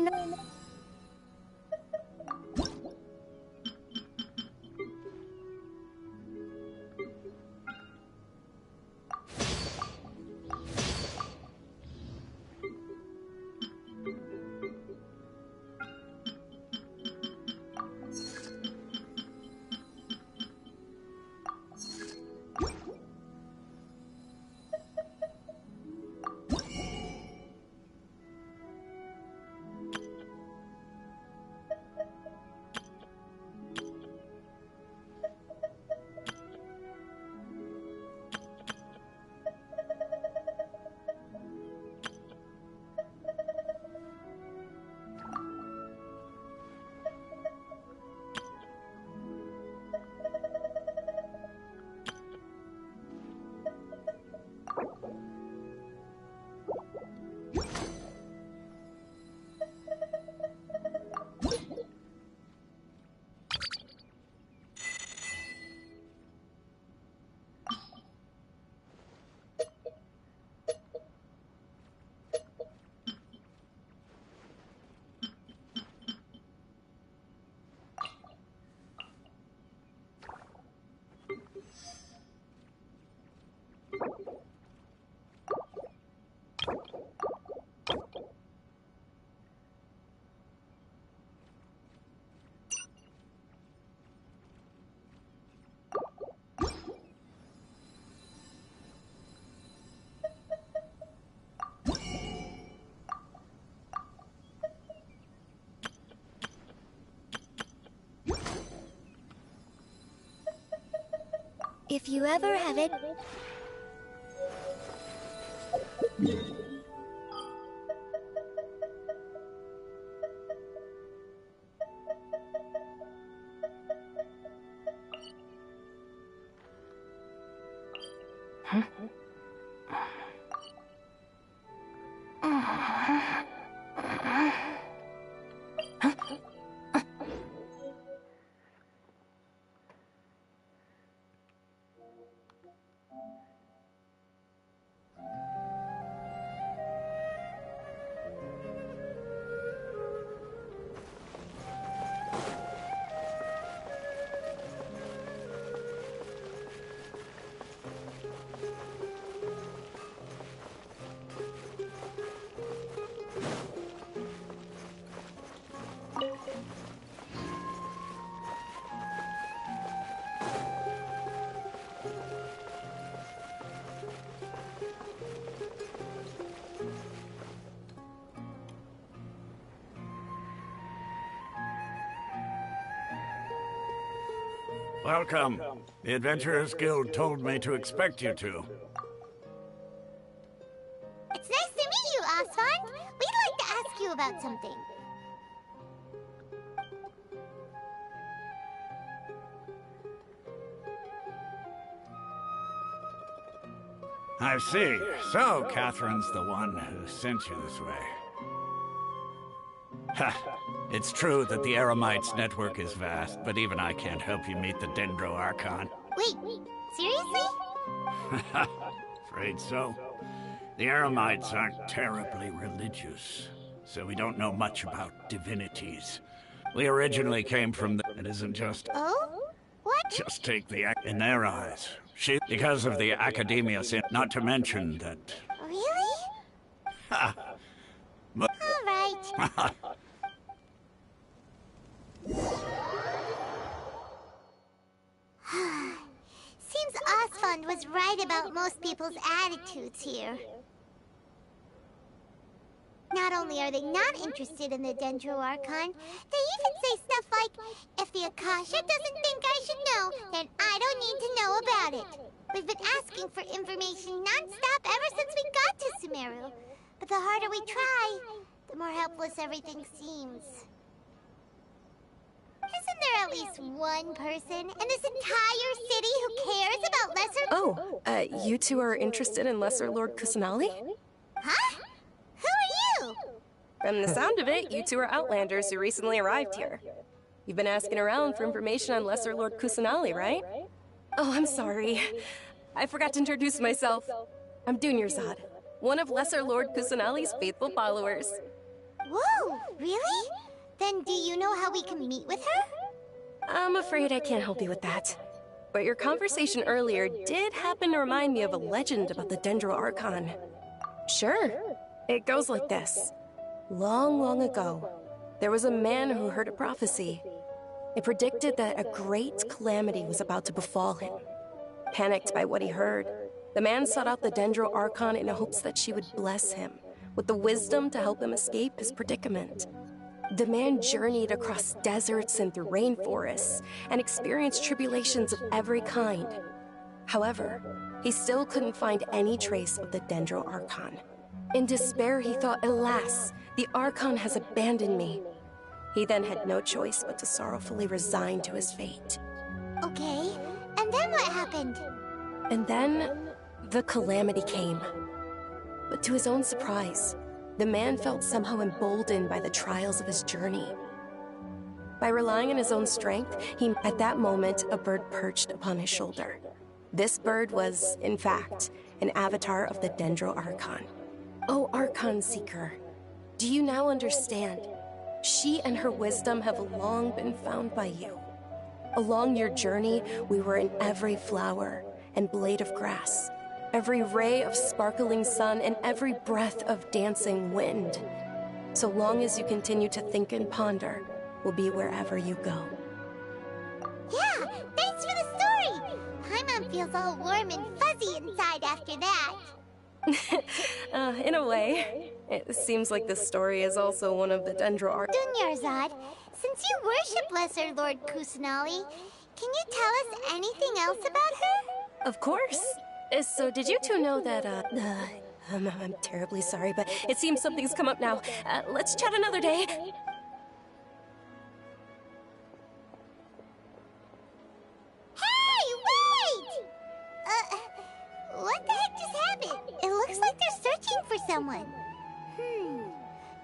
not. If you ever have it... Welcome. The Adventurers Guild told me to expect you two. It's nice to meet you, Osfond. We'd like to ask you about something. I see. So, Catherine's the one who sent you this way. Ha! It's true that the Eremites network is vast, but even I can't help you meet the Dendro Archon. Wait, seriously? Afraid so. The Eremites aren't terribly religious, so we don't know much about divinities. We originally came from the... It isn't just... Oh? What? Just take the... In their eyes. Because of the Academia sin, not to mention that... Really? Ha! But... All right. Seems Osfond was right about most people's attitudes here. Not only are they not interested in the Dendro Archon, they even say stuff like, if the Akasha doesn't think I should know, then I don't need to know about it. We've been asking for information non-stop ever since we got to Sumeru. But the harder we try, the more helpless everything seems. Isn't there at least one person in this entire city who cares about Lesser... Oh, you two are interested in Lesser Lord Kusanali? Huh? Who are you? From the sound of it, you two are Outlanders who recently arrived here. You've been asking around for information on Lesser Lord Kusanali, right? Oh, I'm sorry. I forgot to introduce myself. I'm Dunyarzad, one of Lesser Lord Kusanali's faithful followers. Whoa, really? Then do you know how we can meet with her? I'm afraid I can't help you with that. But your conversation earlier did happen to remind me of a legend about the Dendro Archon. Sure. It goes like this. Long, long ago, there was a man who heard a prophecy. It predicted that a great calamity was about to befall him. Panicked by what he heard, the man sought out the Dendro Archon in hopes that she would bless him with the wisdom to help him escape his predicament. The man journeyed across deserts and through rainforests and experienced tribulations of every kind. However, he still couldn't find any trace of the Dendro Archon. In despair, he thought, alas, the Archon has abandoned me. He then had no choice but to sorrowfully resign to his fate. Okay, and then what happened? And then, the calamity came. But to his own surprise, the man felt somehow emboldened by the trials of his journey. By relying on his own strength, at that moment, a bird perched upon his shoulder. This bird was, in fact, an avatar of the Dendro Archon. Oh, Archon Seeker, do you now understand? She and her wisdom have long been found by you. Along your journey, we were in every flower and blade of grass, every ray of sparkling sun, and every breath of dancing wind. So long as you continue to think and ponder, we'll be wherever you go. Yeah, thanks for the story! Paimon feels all warm and fuzzy inside after that. In a way. It seems like this story is also one of the Dendro Archon. Dunyarzad, since you worship Lesser Lord Kusanali, can you tell us anything else about her? Of course. So did you two know that, I'm terribly sorry, but it seems something's come up now. Let's chat another day. Hey, wait! What the heck just happened? It looks like they're searching for someone.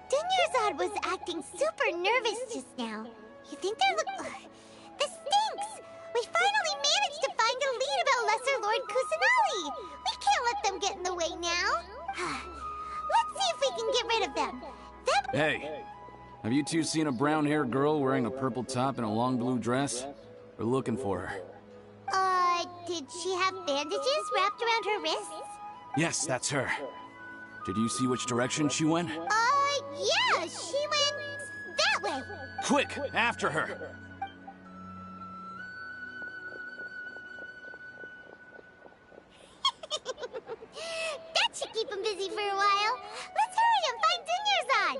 Dunyarzad was acting super nervous just now. You think they're This stinks! We finally managed to find a lead about Lesser Lord Kusanali! We can't let them get in the way now! Let's see if we can get rid of them. Hey, have you two seen a brown-haired girl wearing a purple top and a long blue dress? We're looking for her. Did she have bandages wrapped around her wrists? Yes, that's her. Did you see which direction she went? Yeah, she went that way. Quick, after her! That should keep him busy for a while. Let's hurry and find Dunyarzad.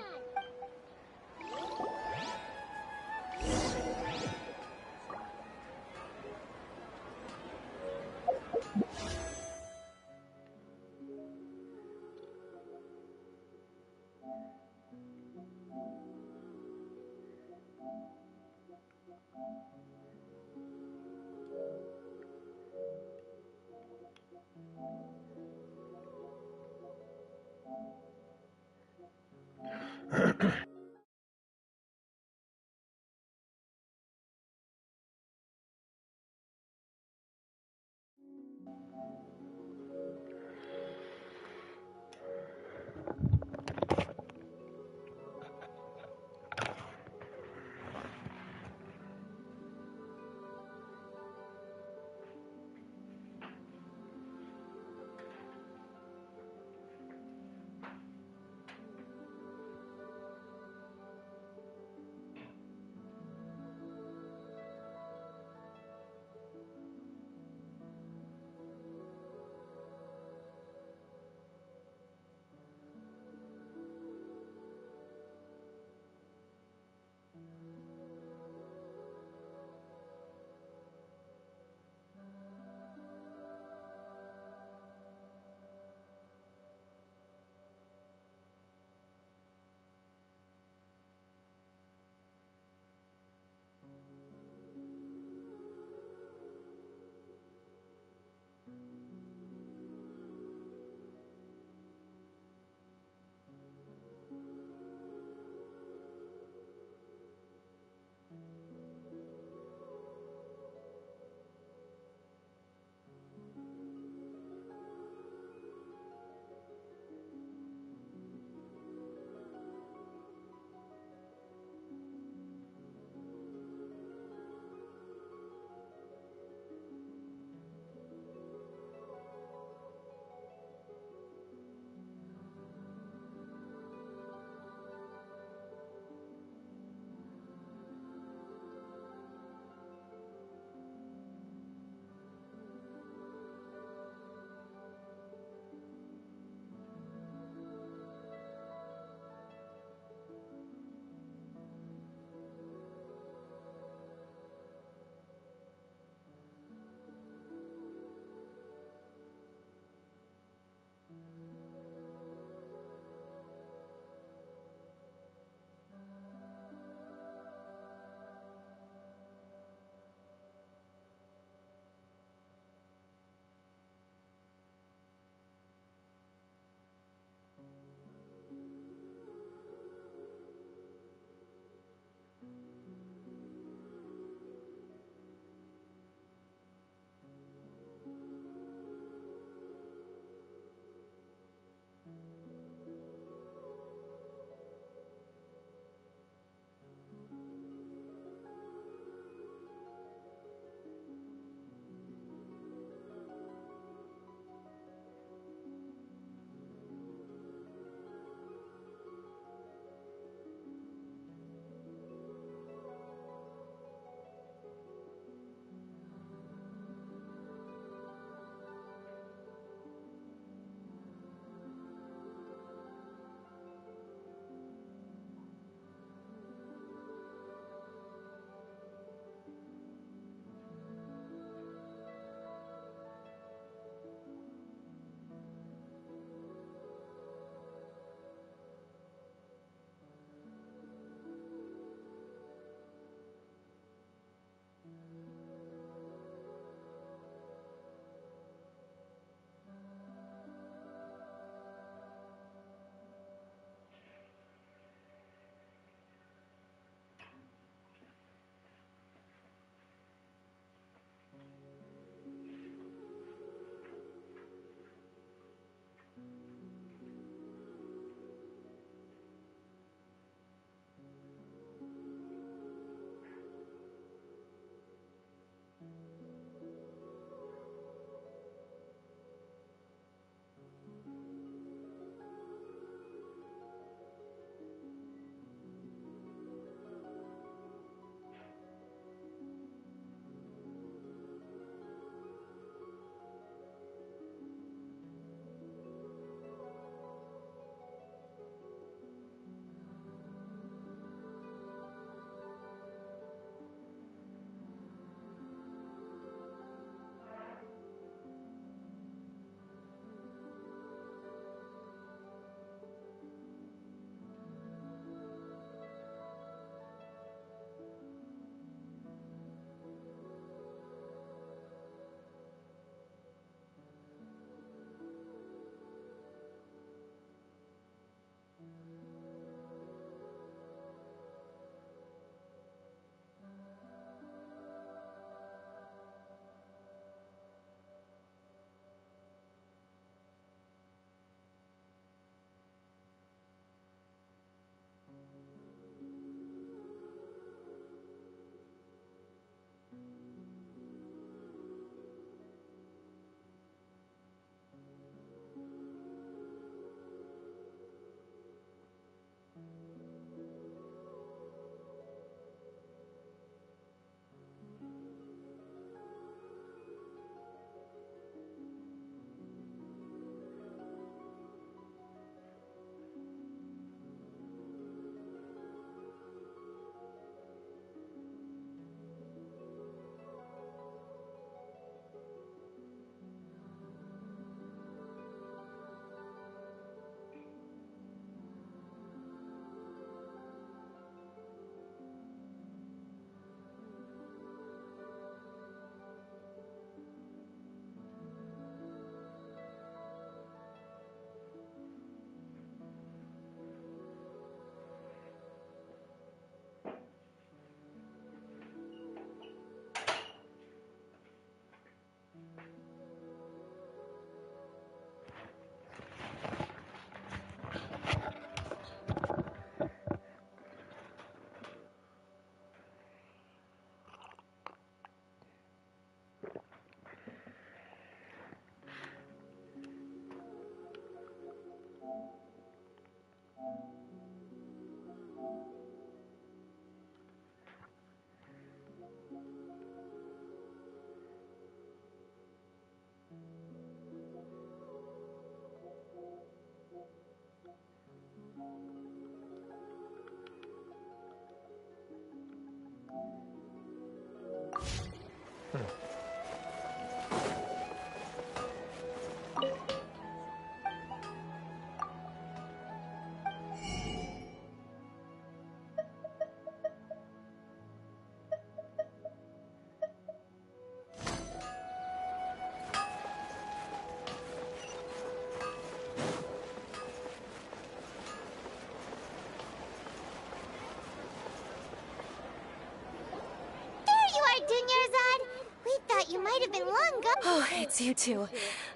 might have been long gone. Oh, it's you two.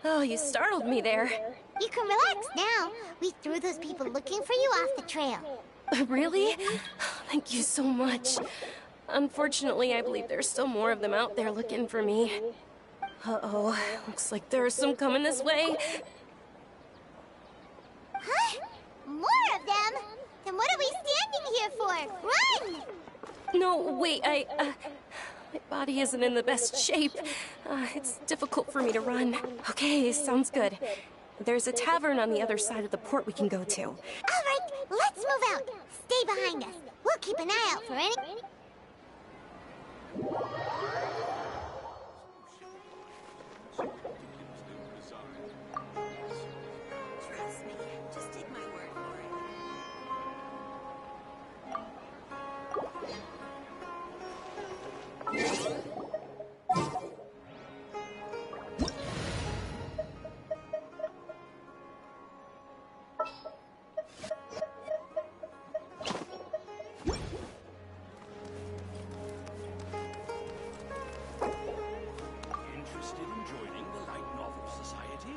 Oh, you startled me there. You can relax now. We threw those people looking for you off the trail. Really? Thank you so much. Unfortunately, I believe there's still more of them out there looking for me. Uh-oh, looks like there are some coming this way. Huh? More of them? Then what are we standing here for? Run! No, wait, my body isn't in the best shape. It's difficult for me to run. Okay, sounds good. There's a tavern on the other side of the port we can go to. All right, let's move out. Stay behind us. We'll keep an eye out for any... Trust me. Just take my word for it. Interested in joining the Light Novel Society?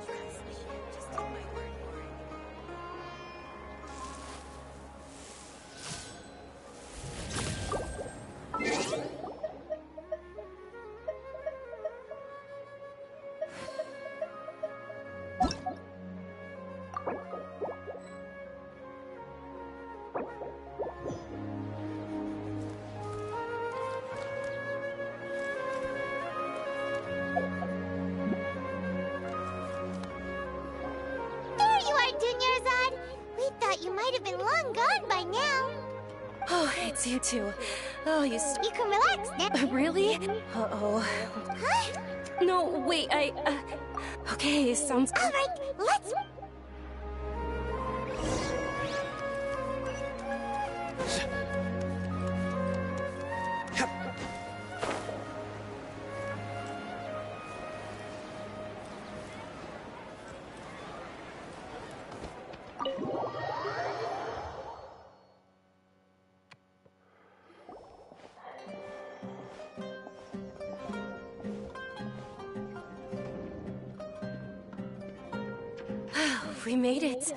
Trust me. Just take my word for it. There you are, Dunyarzad. We thought you might have been long gone by now. Oh, it's you two. Oh, you You can relax now. Really? Uh-oh. Huh? No, wait, Okay, sounds All right, let's... We made it.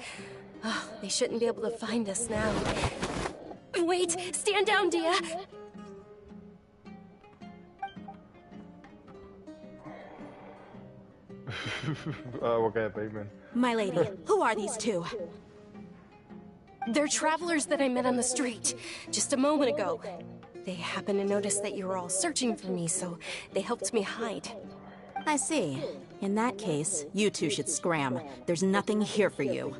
Oh, they shouldn't be able to find us now. Wait! Stand down, Dia! Okay, payment. My lady, who are these two? They're travelers that I met on the street just a moment ago. They happened to notice that you were all searching for me, so they helped me hide. I see. In that case, you two should scram. There's nothing here for you.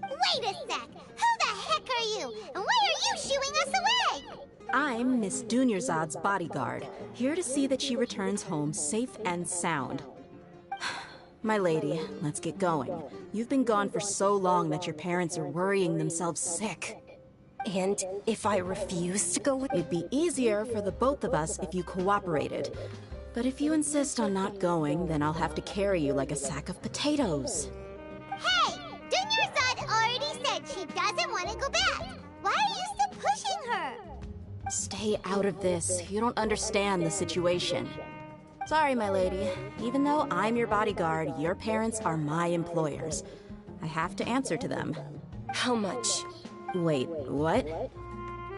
Wait a sec! Who the heck are you? And why are you shooing us away? I'm Miss Dunyarzad's bodyguard, here to see that she returns home safe and sound. My lady, let's get going. You've been gone for so long that your parents are worrying themselves sick. And if I refuse to go with... It'd be easier for the both of us if you cooperated. But if you insist on not going, then I'll have to carry you like a sack of potatoes. Hey! Dunyarzad already said she doesn't want to go back. Why are you still pushing her? Stay out of this. You don't understand the situation. Sorry, my lady. Even though I'm your bodyguard, your parents are my employers. I have to answer to them. How much? Wait, what?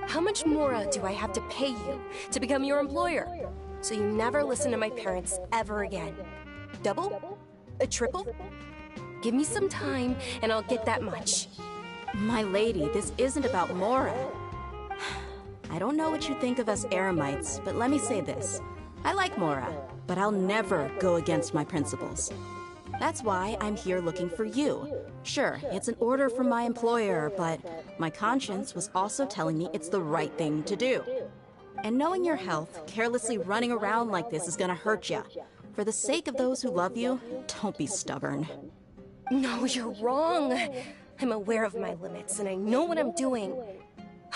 How much more do I have to pay you to become your employer? So you never listen to my parents ever again. Double? A triple? Give me some time and I'll get that much. My lady, this isn't about Mora. I don't know what you think of us Eremites, but let me say this. I like Mora, but I'll never go against my principles. That's why I'm here looking for you. Sure, it's an order from my employer, but my conscience was also telling me it's the right thing to do. And knowing your health, carelessly running around like this is gonna hurt you. For the sake of those who love you, don't be stubborn. No, you're wrong. I'm aware of my limits and I know what I'm doing.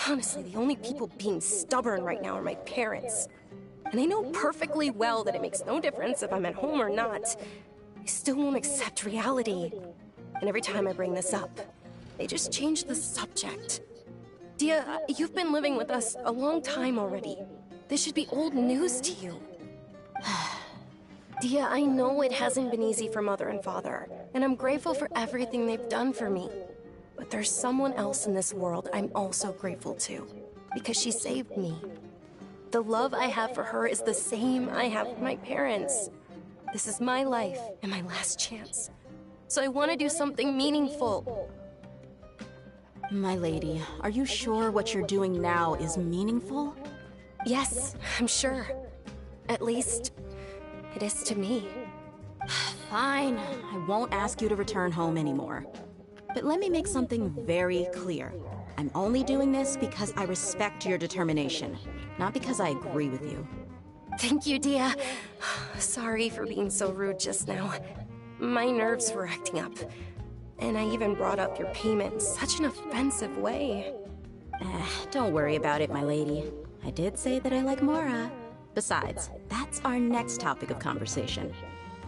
Honestly, the only people being stubborn right now are my parents. And I know perfectly well that it makes no difference if I'm at home or not. I still won't accept reality. And every time I bring this up, they just change the subject. Dia, you've been living with us a long time already. This should be old news to you. Dia, I know it hasn't been easy for Mother and Father, and I'm grateful for everything they've done for me. But there's someone else in this world I'm also grateful to, because she saved me. The love I have for her is the same I have for my parents. This is my life and my last chance. So I want to do something meaningful. My lady, are you sure what you're doing now is meaningful? Yes, I'm sure. At least, it is to me. Fine, I won't ask you to return home anymore. But let me make something very clear. I'm only doing this because I respect your determination, not because I agree with you. Thank you, Dia. Sorry for being so rude just now. My nerves were acting up. And I even brought up your payment in such an offensive way. Don't worry about it, my lady. I did say that I like Mora. Besides, that's our next topic of conversation.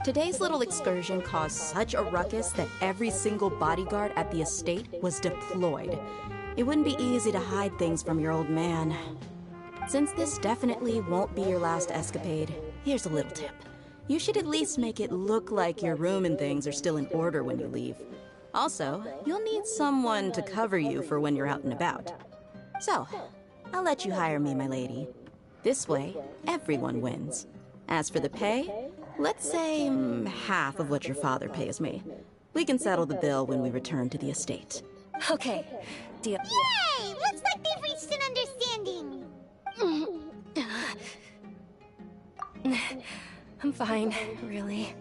Today's little excursion caused such a ruckus that every single bodyguard at the estate was deployed. It wouldn't be easy to hide things from your old man. Since this definitely won't be your last escapade, here's a little tip. You should at least make it look like your room and things are still in order when you leave. Also, you'll need someone to cover you for when you're out and about. So, I'll let you hire me, my lady. This way, everyone wins. As for the pay, let's say half of what your father pays me. We can settle the bill when we return to the estate. Okay, Dia. Yay! Looks like they've reached an understanding. I'm fine, really.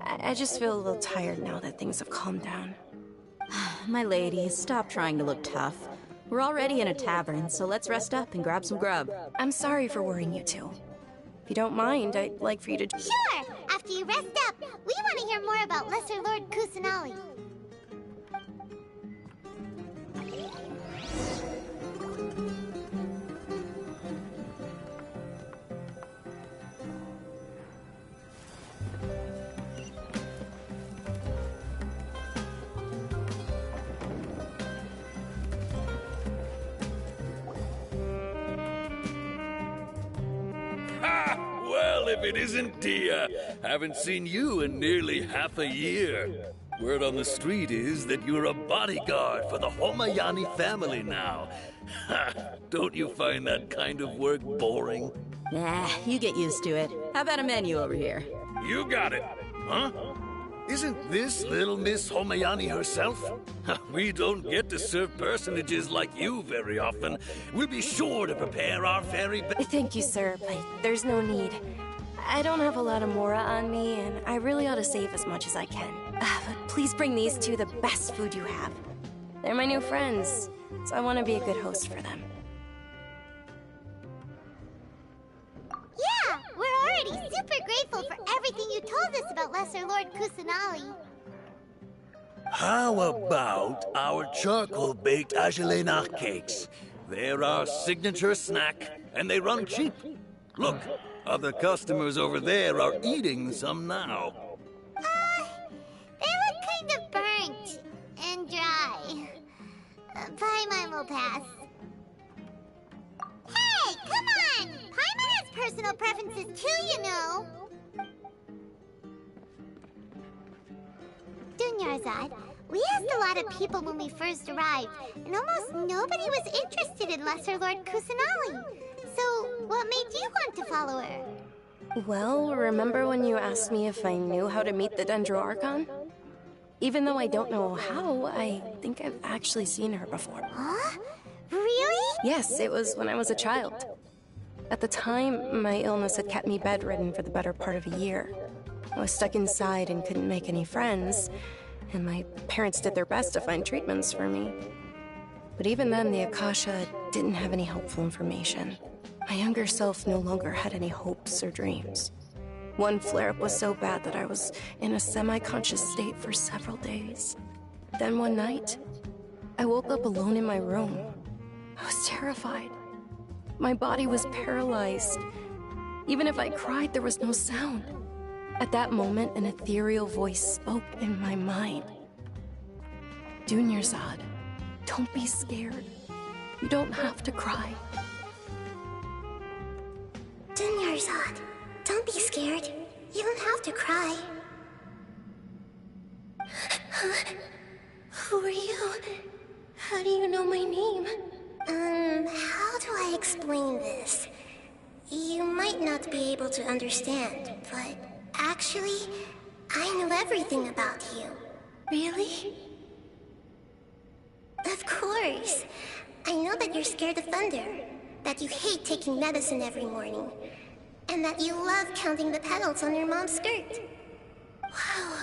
I just feel a little tired now that things have calmed down. My lady, stop trying to look tough. We're already in a tavern, so let's rest up and grab some grub. I'm sorry for worrying you two. If you don't mind, I'd like for you to... Sure! After you rest up, we want to hear more about Lesser Lord Kusanali. Well, if it isn't Dia, haven't seen you in nearly half a year. Word on the street is that you're a bodyguard for the Homayani family now. Ha! Don't you find that kind of work boring? You get used to it. How about a menu over here? You got it, huh? Isn't this little Miss Homayani herself? We don't get to serve personages like you very often. We'll be sure to prepare our very best. Thank you, sir, but there's no need. I don't have a lot of Mora on me, and I really ought to save as much as I can. But please bring these two the best food you have. They're my new friends, so I want to be a good host for them. Yeah, we're already super grateful for everything you told us about Lesser Lord Kusanali. How about our charcoal-baked Agelena cakes? They're our signature snack, and they run cheap. Look, other customers over there are eating some now. They look kind of burnt and dry. Paimon will pass. Hey, come on! Paimon has personal preferences too, you know. Dunyarzad, we asked a lot of people when we first arrived, and almost nobody was interested in Lesser Lord Kusanali. So, what made you want to follow her? Well, remember when you asked me if I knew how to meet the Dendro Archon? Even though I don't know how, I think I've actually seen her before. Huh? Really? Yes, it was when I was a child. At the time, my illness had kept me bedridden for the better part of a year. I was stuck inside and couldn't make any friends, and my parents did their best to find treatments for me. But even then, the Akasha didn't have any helpful information. My younger self no longer had any hopes or dreams. One flare-up was so bad that I was in a semi-conscious state for several days. Then one night, I woke up alone in my room. I was terrified. My body was paralyzed. Even if I cried, there was no sound. At that moment, an ethereal voice spoke in my mind. Dunyarzad, don't be scared. You don't have to cry. Dunyarzad, don't be scared. You don't have to cry. Who are you? How do you know my name? How do I explain this? You might not be able to understand, but actually, I know everything about you. Really? Of course. I know that you're scared of thunder, that you hate taking medicine every morning, and that you love counting the petals on your mom's skirt. Wow,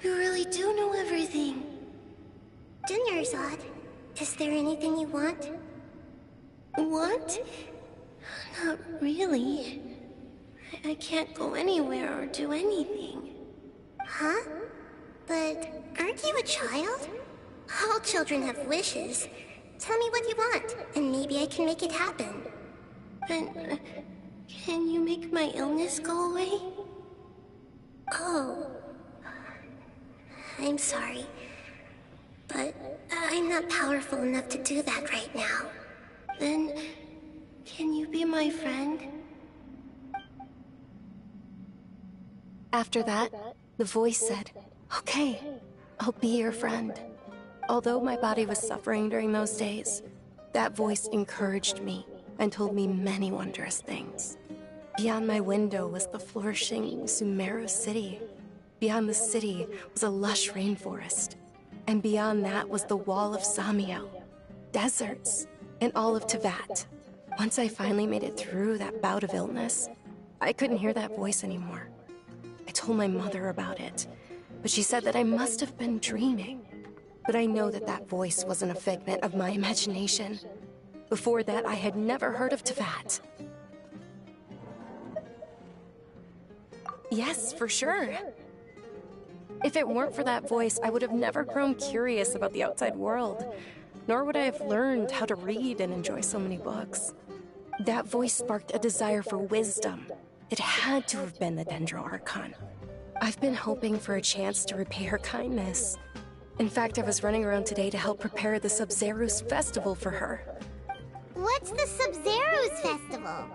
you really do know everything. Dunyarzad, is there anything you want? What? Not really. I can't go anywhere or do anything. Huh? But aren't you a child? All children have wishes. Tell me what you want, and maybe I can make it happen. Then, can you make my illness go away? Oh. I'm sorry. But I'm not powerful enough to do that right now. Then, can you be my friend? After that, the voice said, "Okay, I'll be your friend." Although my body was suffering during those days, that voice encouraged me and told me many wondrous things. Beyond my window was the flourishing Sumeru city. Beyond the city was a lush rainforest. And beyond that was the wall of Samiel, deserts, and all of Tevat. Once I finally made it through that bout of illness, I couldn't hear that voice anymore. I told my mother about it, but she said that I must have been dreaming. But I know that that voice wasn't a figment of my imagination. Before that, I had never heard of Tevat. Yes, for sure. If it weren't for that voice, I would have never grown curious about the outside world, nor would I have learned how to read and enjoy so many books. That voice sparked a desire for wisdom. It had to have been the Dendro Archon. I've been hoping for a chance to repay her kindness. In fact, I was running around today to help prepare the Sub-Zerus festival for her. What's the Sub-Zerus festival?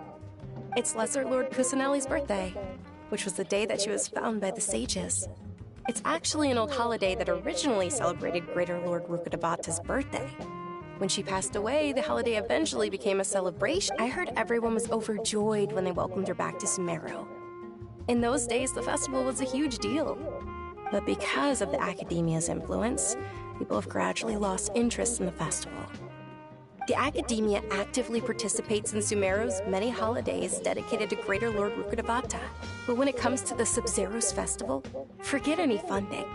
It's Lesser Lord Kusanali's birthday, which was the day that she was found by the sages. It's actually an old holiday that originally celebrated Greater Lord Rukkhadevata's birthday. When she passed away, the holiday eventually became a celebration. I heard everyone was overjoyed when they welcomed her back to Sumeru. In those days, the festival was a huge deal. But because of the Academia's influence, people have gradually lost interest in the festival. The Academia actively participates in Sumeru's many holidays dedicated to Greater Lord Rukkhadevata. But when it comes to the Sub-Zerus festival, forget any funding.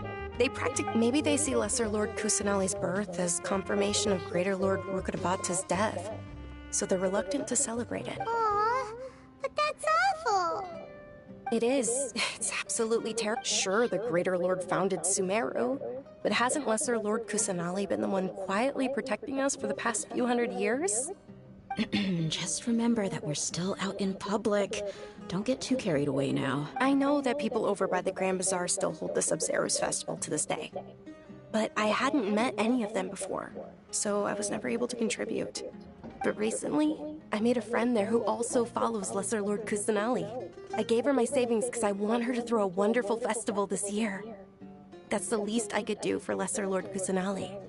Maybe they see Lesser Lord Kusanali's birth as confirmation of Greater Lord Rukkhadevata's death, so they're reluctant to celebrate it. Aww, but that's awful. It is. It's absolutely terrible. Sure, the Greater Lord founded Sumeru, but hasn't Lesser Lord Kusanali been the one quietly protecting us for the past few hundred years? Just remember that we're still out in public. Don't get too carried away now. I know that people over by the Grand Bazaar still hold the Sub-Zerus festival to this day, but I hadn't met any of them before, so I was never able to contribute. But recently, I made a friend there who also follows Lesser Lord Kusanali. I gave her my savings because I want her to throw a wonderful festival this year. That's the least I could do for Lesser Lord Kusanali.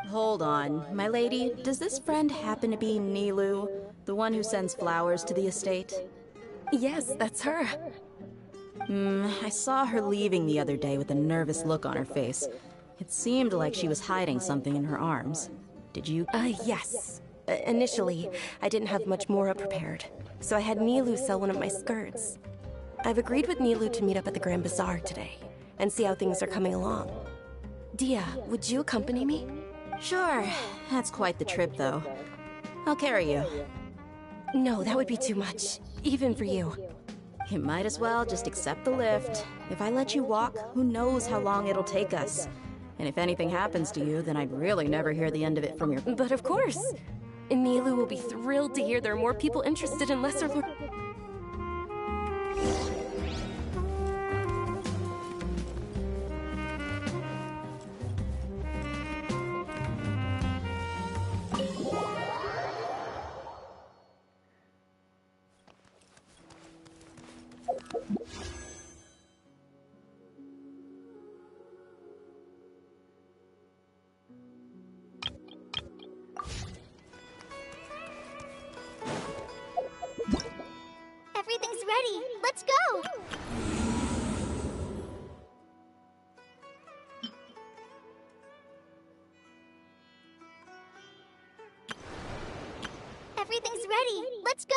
Hold on, my lady. Does this friend happen to be Nilu, the one who sends flowers to the estate? Yes, that's her. I saw her leaving the other day with a nervous look on her face. It seemed like she was hiding something in her arms. Did you? Yes. Initially, I didn't have much more prepared, so I had Nilu sell one of my skirts. I've agreed with Nilu to meet up at the Grand Bazaar today, and see how things are coming along. Dia, would you accompany me? Sure. That's quite the trip, though. I'll carry you. No, that would be too much, even for you. You might as well just accept the lift. If I let you walk, who knows how long it'll take us. And if anything happens to you, then I'd really never hear the end of it from your... But of course! Nilu will be thrilled to hear there are more people interested in Lesser Lord... ready. Let's go. Everything's ready. Let's go.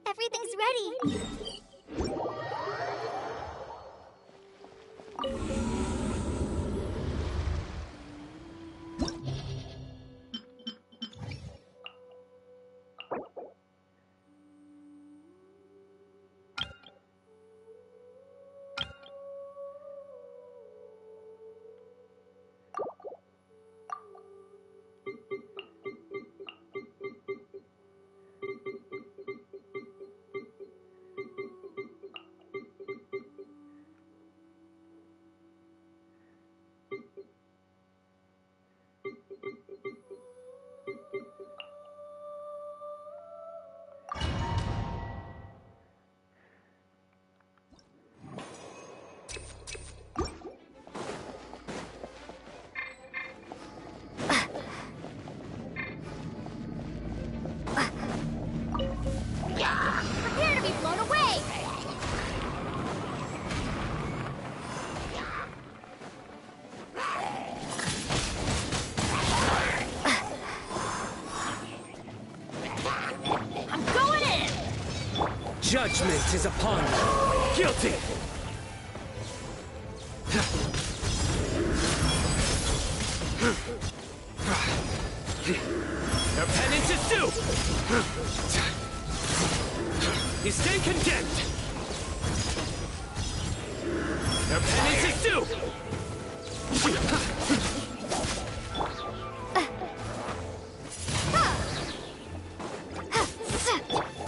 Everything's ready. Judgment is upon you. Guilty! Your penance is due! You stand condemned! Your penance is due!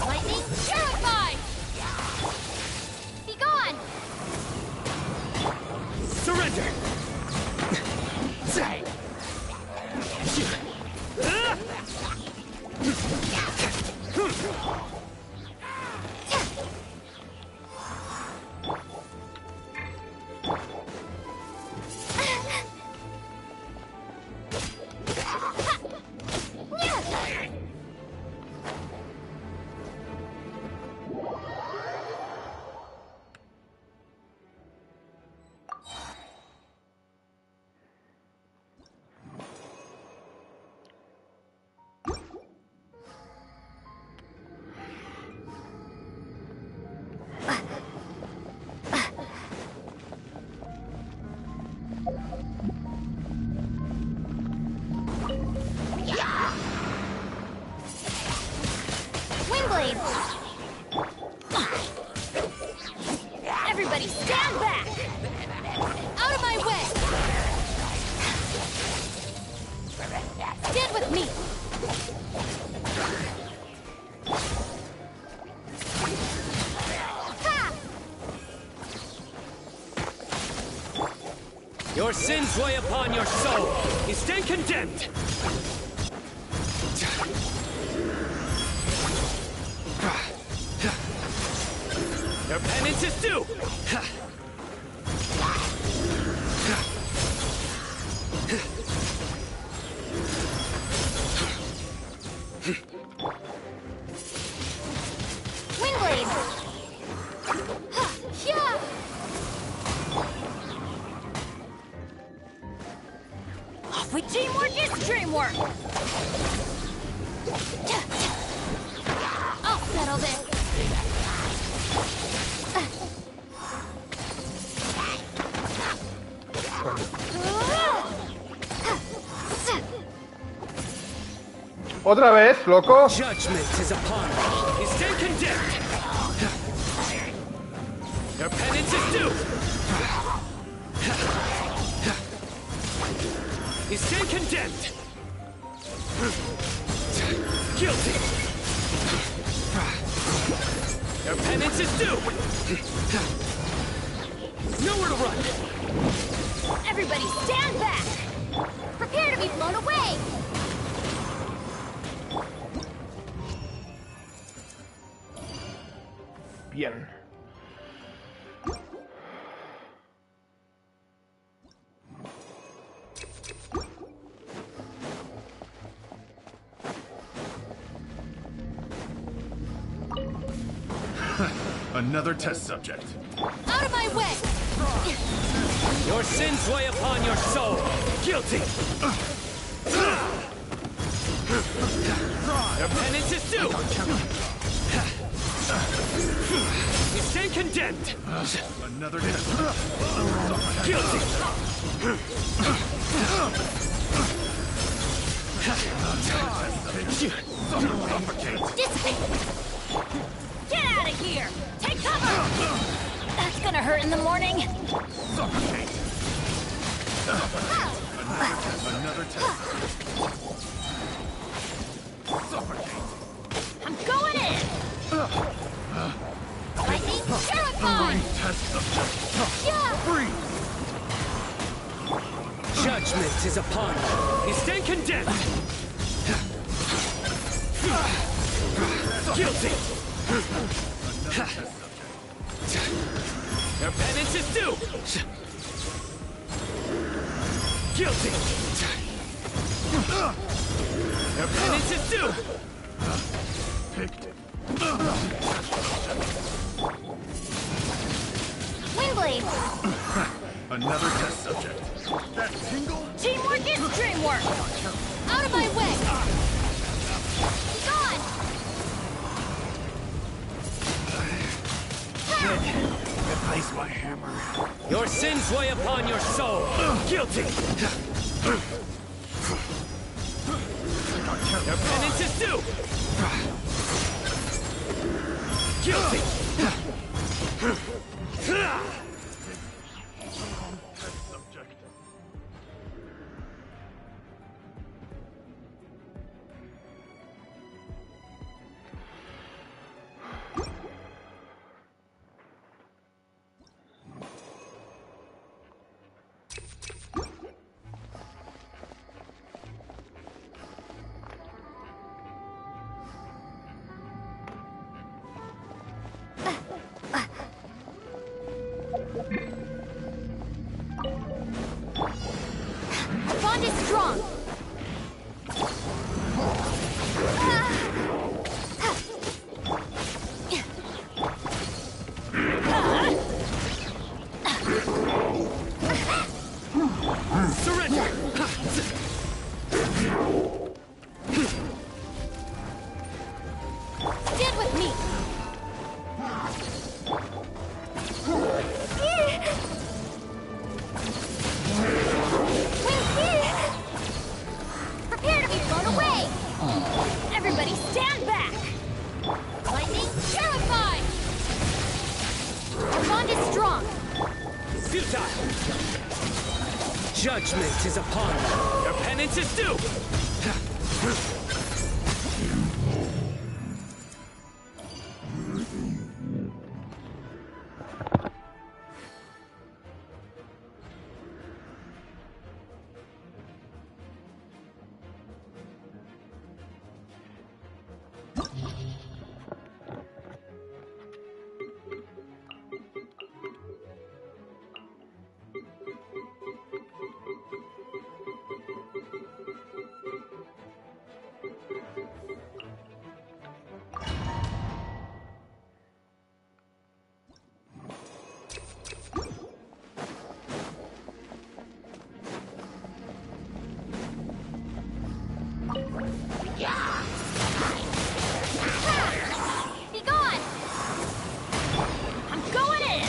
Lightning terrified! Be gone! Surrender! Everybody stand back! Out of my way! Stand with me! Ha! Your sins weigh upon your soul. You stand condemned. Your penance is due! Windblade! Yeah! Off with teamwork is dreamwork! I'll settle this! ¿Otra vez, loco? Judgment is upon you. You stand condemned. Your penance is due. You stand condemned. Guilty. Your penance is due. Nowhere to run. Everybody stand back! Prepare to be blown away! Bien. Another test subject. Out of my way! Your sins weigh upon your soul. Guilty. Your penance is due. You stand condemned. Another test. Guilty. Get out of here! Take cover! That's gonna hurt in the morning. Suffocate. Another test. Suffocate. I'm going in! Lightning terrified! Test subject. Yeah! Freeze. Judgment is upon you. You stand condemned. Guilty. Your penance is due. Guilty. Your penance is due. Picked it. Windblade! Another test subject. That tingle? Teamwork is dreamwork! Out of my way! Be gone! Replace my hammer. Your sins weigh upon your soul. Guilty. Your penance is due. Guilty. Bond is strong. Surrender. Stand with me. Prepare to be blown away! Everybody stand back! Lightning terrified! Our bond is strong! Futile. Judgment is upon you. Your penance is due. Be gone! I'm going in!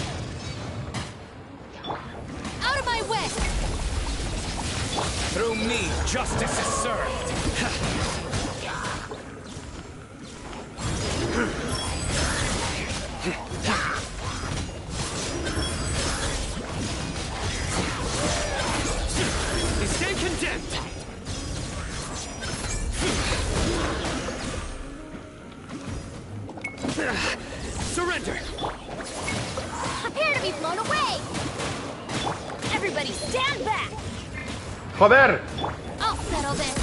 Out of my way! Through me, justice is served. You stand condemned. Surrender. Prepare to be blown away! Everybody stand back! ¡Joder! I'll settle this!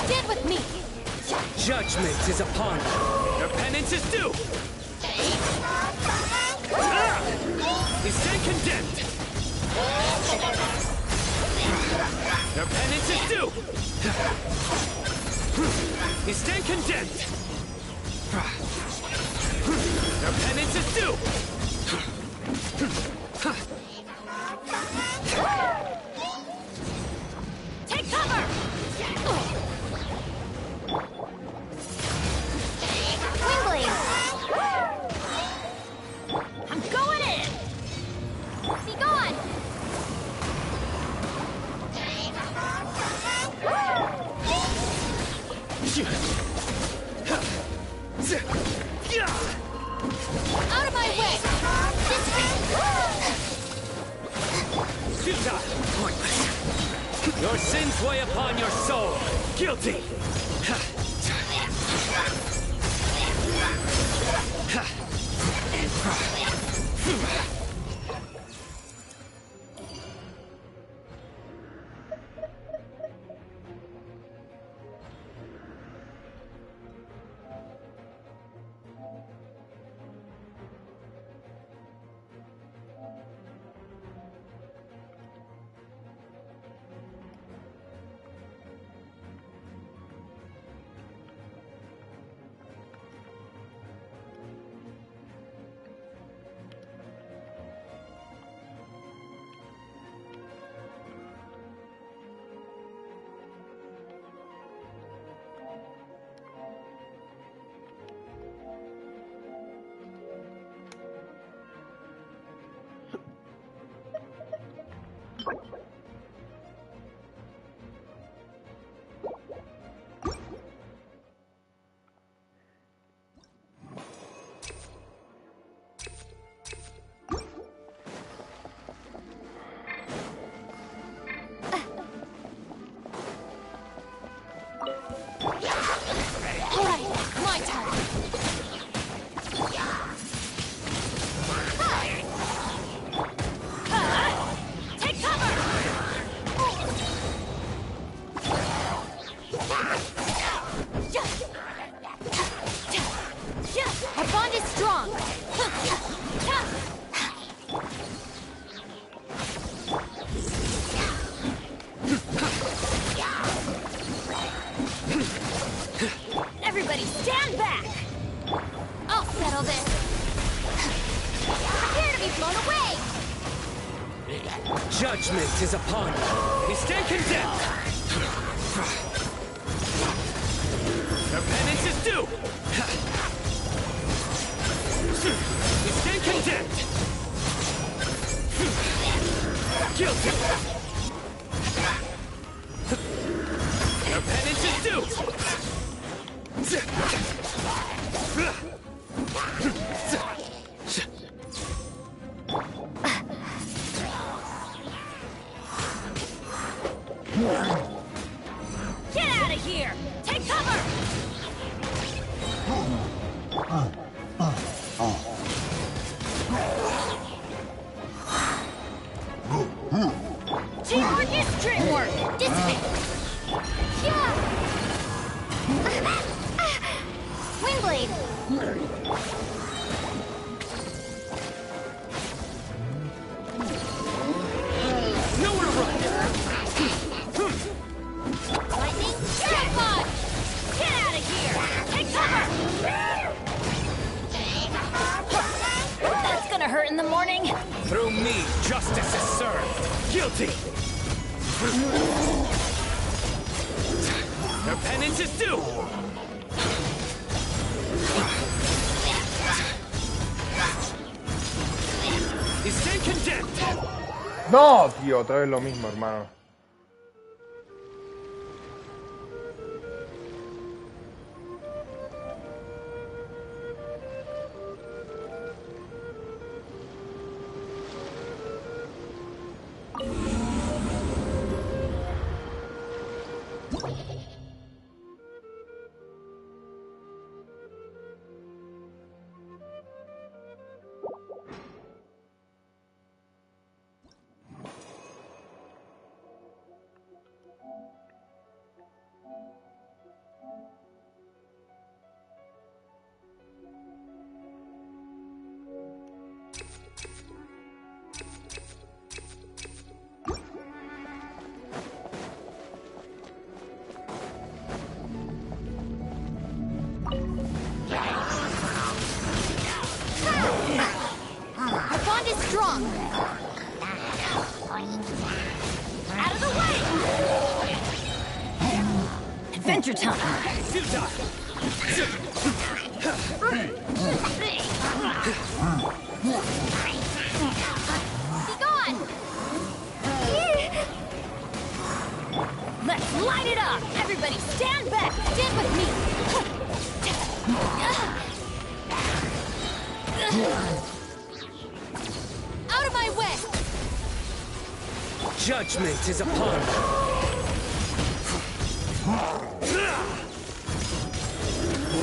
Stand with me! Judgment is upon you. Your penance is due. You stand condemned. Your penance is due. You stand condemned. Your penance is due. Take cover! Wingblade! I'm going in! Be gone! Out of my way! This Futile. Pointless. Your sins weigh upon your soul. Guilty. Everybody stand back! I'll settle this. Prepare to be blown away! Judgment is upon you. You stand condemned. Your penance is due. You stand condemned. Guilty. Your penance is due. Get out of here! Take cover! Teamwork is dreamwork! Dissipate! Yeah! Windblade! Nowhere to run! Lightning, jackpot! Get out of here! Take cover! That's gonna hurt in the morning. Through me, justice is served. Guilty. Your penance is due. You stand condemned. No, tío, otra vez lo mismo, hermano. Our bond is strong. Out of the way! Adventure time! Be gone! Let's light it up! Everybody stand back! Stand with me! Out of my way! Judgment is upon you.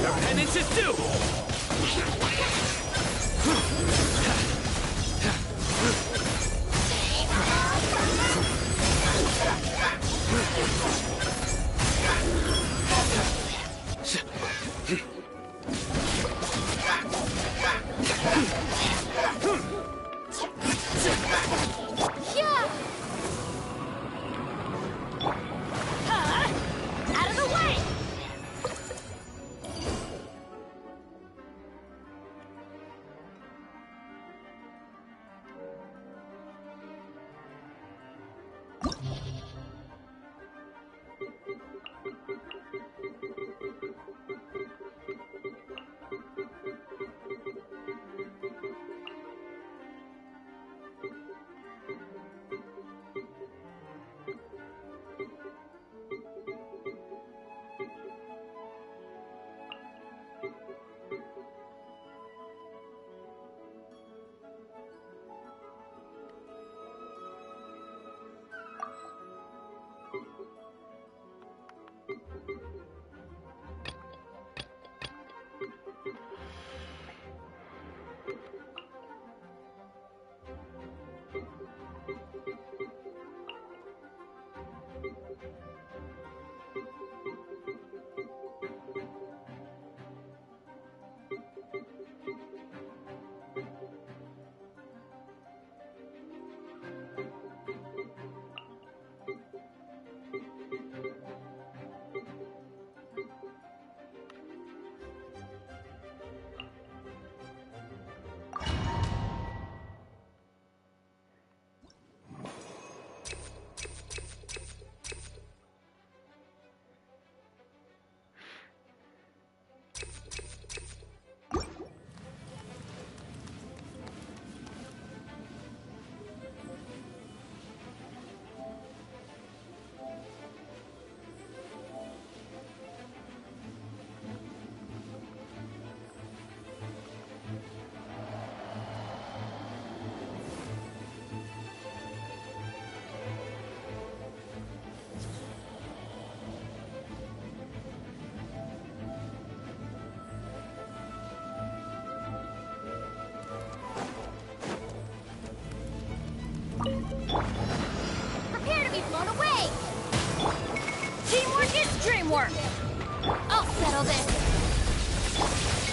Your penance is due. Out of the way!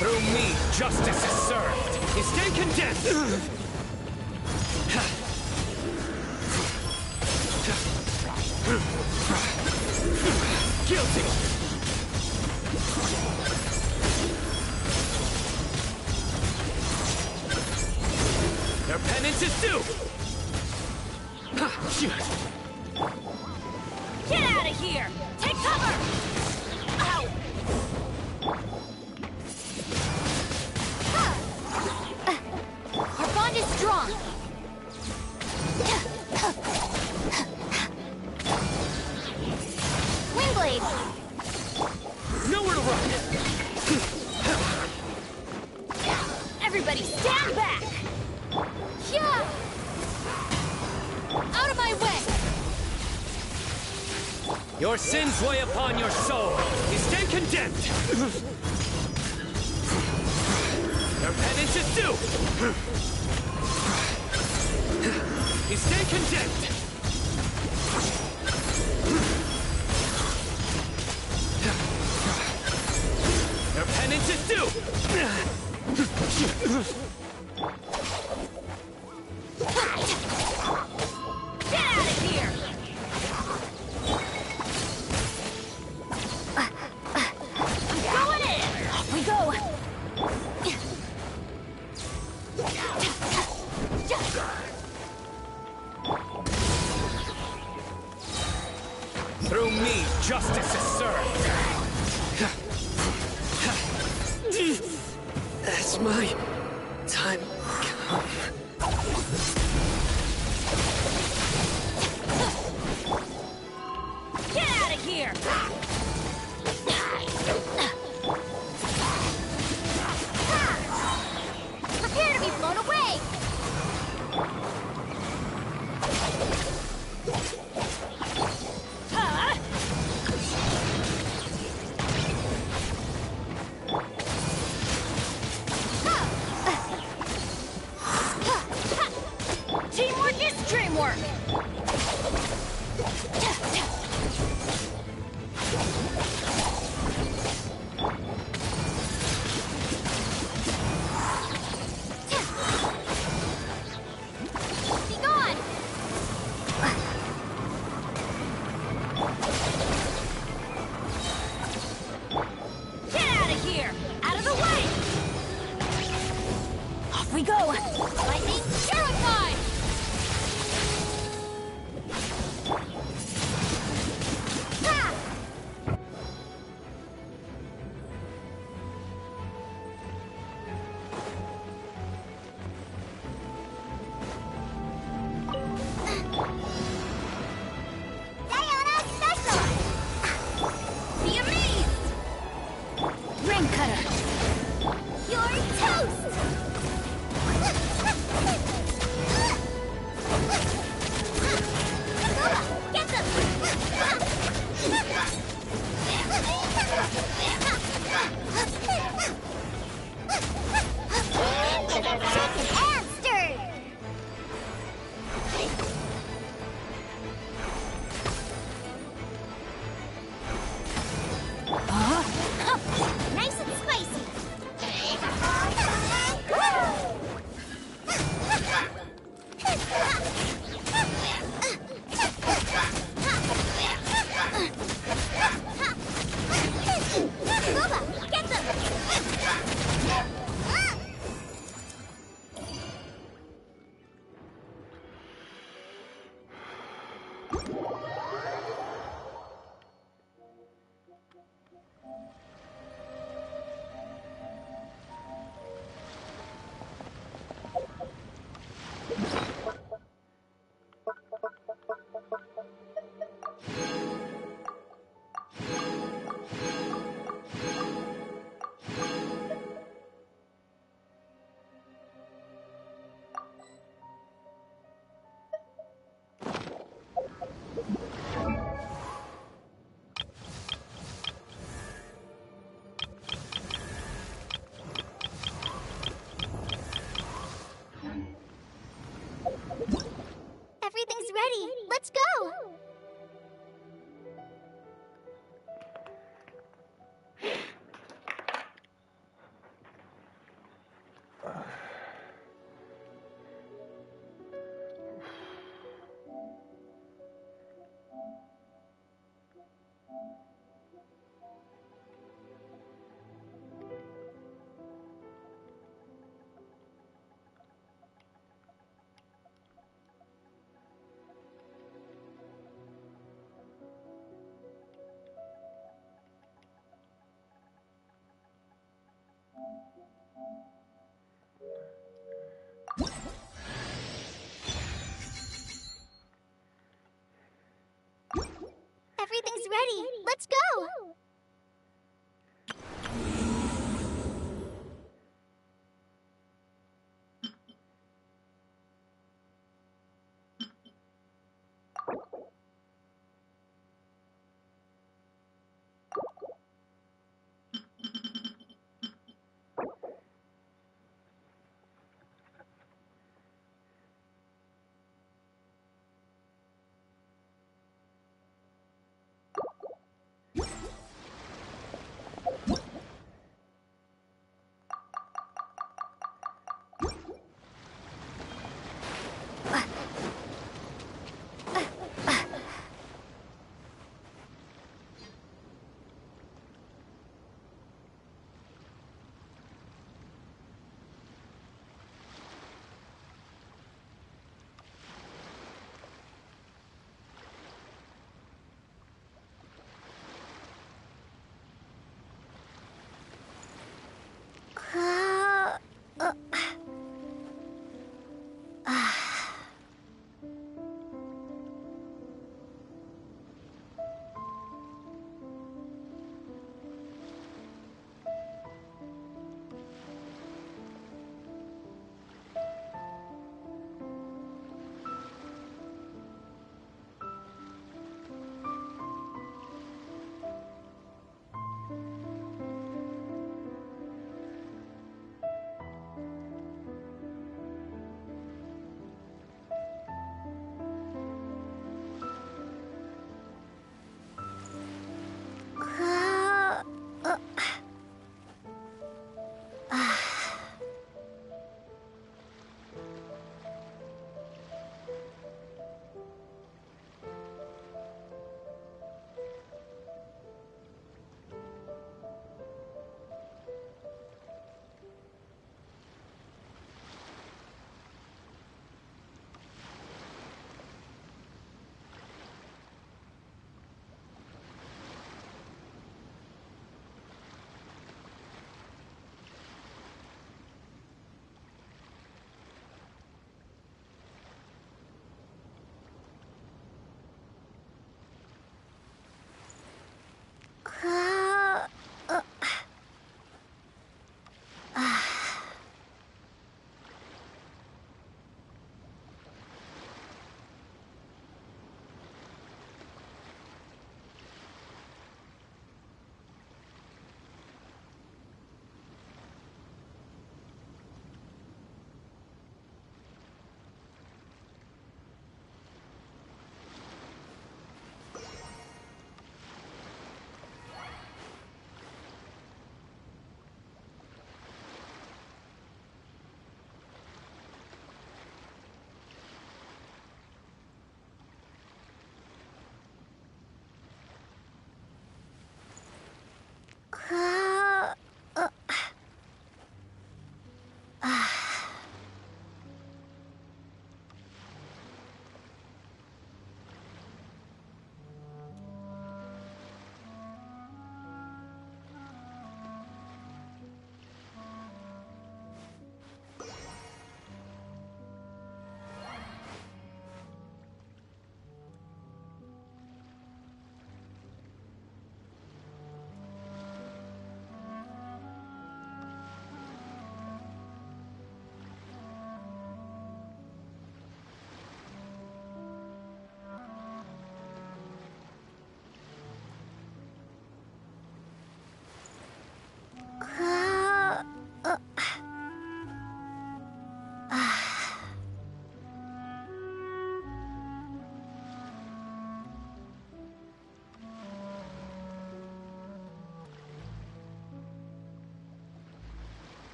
Through me, justice is served. You stand condemned. Guilty. Their penance is due. Get out of here! Take cover! Ow! Our bond is strong. Wingblade! Nowhere to run! Everybody stand back! Yeah! Out of my way! Your sins weigh upon your soul. You stand condemned. Your penance is due. You stand condemned. Your penance is due. Get out of here! I'm going in! Off we go! Through me, justice is served. As my time come. Get out of here! Prepare to be blown away! Huh? Teamwork is dreamwork! Be gone! Get out of here! Out of the way! Off we go! Lightning terrified! Ha! Diana Special! Be amazed! Ring cutter! You're toast! Get them! Hamster! Nice and spicy! Boba, get them! Everything's ready. Let's go! ready. Let's go!